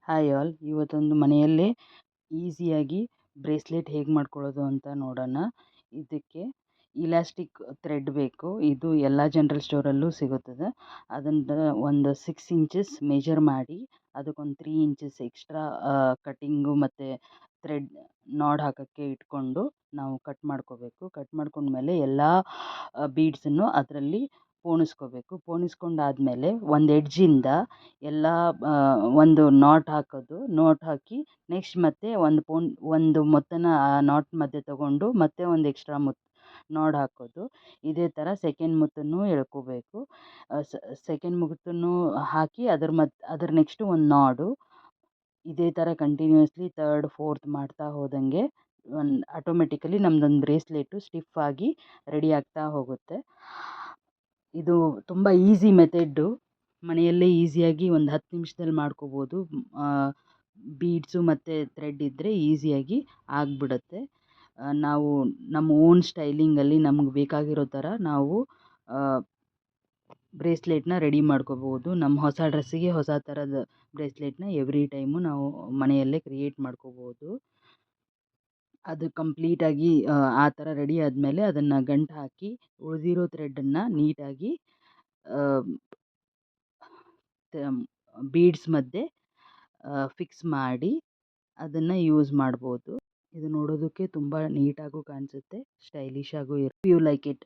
Hi all, ಇವತ್ತೊಂದು ಮನೆಯಲ್ಲೇ ಈಸಿಯಾಗಿ ಬ್ರೇಸ್ಲೆಟ್ ಹೇಗೆ ಮಾಡ್ಕೊಳ್ಳೋದು ಅಂತ ನೋಡೋಣ. ಇದಕ್ಕೆ ಇಲಾಸ್ಟಿಕ್ ಥ್ರೆಡ್ ಬೇಕು. ಇದು ಎಲ್ಲ ಜನರಲ್ ಸ್ಟೋರಲ್ಲೂ ಸಿಗುತ್ತದೆ. ಅದನ್ನು ಒಂದು 6 ಇಂಚಸ್ ಮೆಜರ್ ಮಾಡಿ ಅದಕ್ಕೊಂದು 3 ಇಂಚಸ್ ಎಕ್ಸ್ಟ್ರಾ ಕಟ್ಟಿಂಗು ಮತ್ತು ಥ್ರೆಡ್ ನಾಡ್ ಹಾಕೋಕ್ಕೆ ಇಟ್ಕೊಂಡು ನಾವು ಕಟ್ ಮಾಡ್ಕೋಬೇಕು. ಕಟ್ ಮಾಡ್ಕೊಂಡ್ಮೇಲೆ ಎಲ್ಲ ಬೀಡ್ಸನ್ನು ಅದರಲ್ಲಿ ಪೋಣಿಸ್ಕೊಂಡಾದಮೇಲೆ ಒಂದು ಎಡ್ಜಿಂದ ಎಲ್ಲ ಒಂದು ನಾಟ್ ಹಾಕೋದು. ನಾಟ್ ಹಾಕಿ ನೆಕ್ಸ್ಟ್ ಮತ್ತೆ ಒಂದು ಮುತ್ತನ್ನು ಆ ನಾಟ್ ಮಧ್ಯೆ ತಗೊಂಡು ಮತ್ತೆ ಒಂದು ಎಕ್ಸ್ಟ್ರಾ ನಾಡ್ ಹಾಕೋದು. ಇದೇ ಥರ ಸೆಕೆಂಡ್ ಮುತ್ತನ್ನು ಎಳ್ಕೋಬೇಕು. ಸೆಕೆಂಡ್ ಮುತ್ತನ್ನು ಹಾಕಿ ಅದ್ರ ನೆಕ್ಸ್ಟು ಒಂದು ನಾಡು. ಇದೇ ಥರ ಕಂಟಿನ್ಯೂಸ್ಲಿ ತರ್ಡ್ ಫೋರ್ತ್ ಮಾಡ್ತಾ ಹೋದಂಗೆ ಆಟೋಮೆಟಿಕಲಿ ನಮ್ಮದೊಂದು ಬ್ರೇಸ್ಲೆಟು ಸ್ಟಿಫ್ ಆಗಿ ರೆಡಿ ಆಗ್ತಾ ಹೋಗುತ್ತೆ. ಇದು ತುಂಬ ಈಸಿ ಮೆಥಡ್ಡು. ಮನೆಯಲ್ಲೇ ಈಸಿಯಾಗಿ ಒಂದು 10 ನಿಮಿಷದಲ್ಲಿ ಮಾಡ್ಕೋಬೋದು. ಬೀಡ್ಸು ಮತ್ತು ಥ್ರೆಡ್ ಇದ್ದರೆ ಈಸಿಯಾಗಿ ಆಗಿಬಿಡುತ್ತೆ. ನಾವು ನಮ್ಮ ಓನ್ ಸ್ಟೈಲಿಂಗಲ್ಲಿ ನಮಗೆ ಬೇಕಾಗಿರೋ ಥರ ನಾವು ಬ್ರೇಸ್ಲೆಟ್ನ ರೆಡಿ ಮಾಡ್ಕೋಬೋದು. ನಮ್ಮ ಹೊಸ ಡ್ರೆಸ್ಸಿಗೆ ಹೊಸ ಥರದ ಬ್ರೇಸ್ಲೆಟ್ನ ಎವ್ರಿ ಟೈಮು ನಾವು ಮನೆಯಲ್ಲೇ ಕ್ರಿಯೇಟ್ ಮಾಡ್ಕೋಬೋದು. ಅದು ಕಂಪ್ಲೀಟಾಗಿ ಆ ಥರ ರೆಡಿ ಆದಮೇಲೆ ಅದನ್ನು ಗಂಟು ಹಾಕಿ ಉಳಿದಿರೋ ಥ್ರೆಡನ್ನು ನೀಟಾಗಿ ಬೀಡ್ಸ್ ಮಧ್ಯೆ ಫಿಕ್ಸ್ ಮಾಡಿ ಅದನ್ನು ಯೂಸ್ ಮಾಡ್ಬೋದು. ಇದು ನೋಡೋದಕ್ಕೆ ತುಂಬ ನೀಟಾಗೂ ಕಾಣಿಸುತ್ತೆ, ಸ್ಟೈಲಿಶ್ ಆಗೂ ಯು ಲೈಕ್ ಇಟ್.